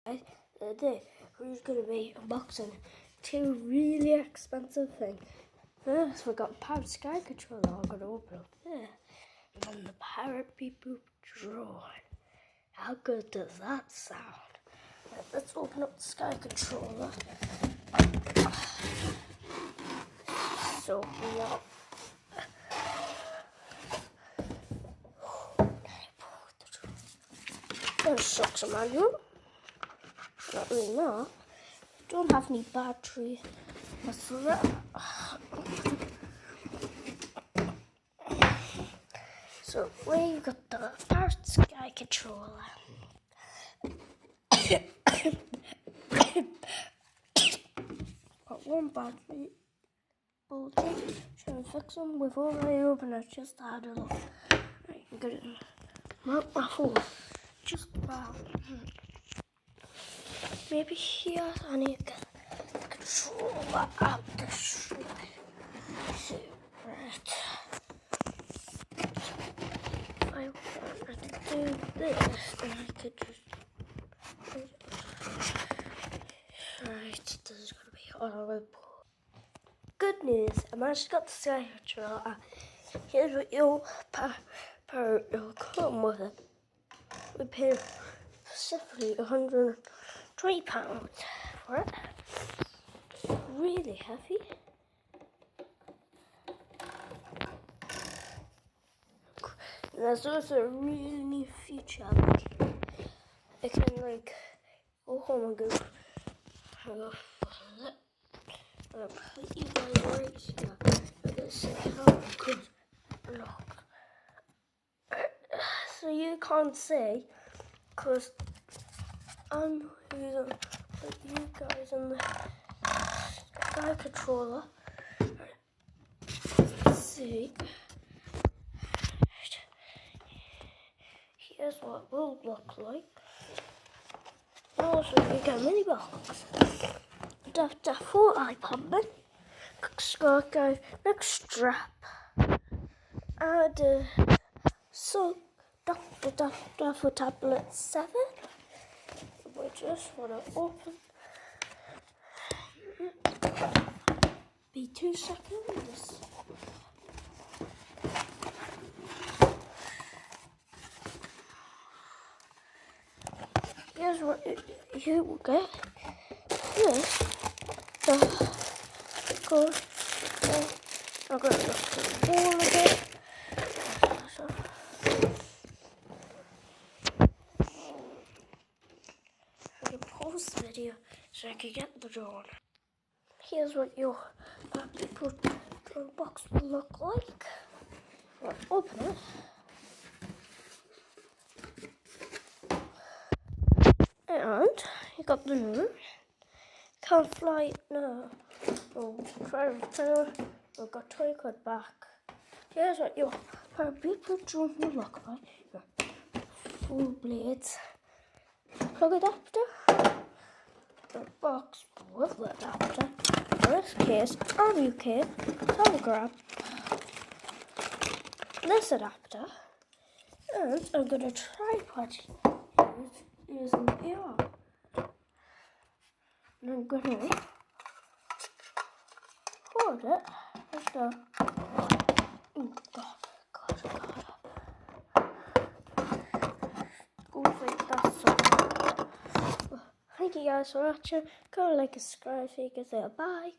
Today we're going to be unboxing two really expensive things. First, we've got a parrot sky controller I'm going to open up there, and then the parrot bebop drone. How good does that sound? Right, let's open up the sky controller. So we are. Instruction manual. Not really not. Don't have any battery. That's right. So we got the parrot sky controller. Got one battery bulging. Should I fix them? We've already opened it. Just had a look. Right, I'm gonna mount my phone. Just about. Maybe here I need to get the controller out the street. So, right. If I wanted to do this, then I could just. Right, this is going to be horrible. Good news, I managed to get the sky controller. Here's what your parrot will come with it. We paid specifically £120 for it. Really heavy. And there's also a really neat feature. I can go home and go I'll put you guys right here. I'm gonna see how good look. So you can't see because I'm using you guys on the sky controller. Let's see. Here's what it will look like. Also, you get a mini box. The full iPod bin, Scott guy, next strap, and so Doctor for tablet 7. We just want to open. Be 2 seconds. Here's what you will get. This, I'm going to look at the wall again. I can pause the video so I can get the drone. Here's what your drone box will look like. I'll open it. And you got the moon. Can't fly it now. We'll try to return. We've got toy code back. Here's what your bebop drone will look like. Full blades. Plug adapter. The box with the adapter. This case, a new case, telegram. This adapter. And I'm going to tripod using the arm. And I'm going to hold it like that. Oh, God. Go like that. So, thank you guys for watching. Go like and subscribe so you can say bye.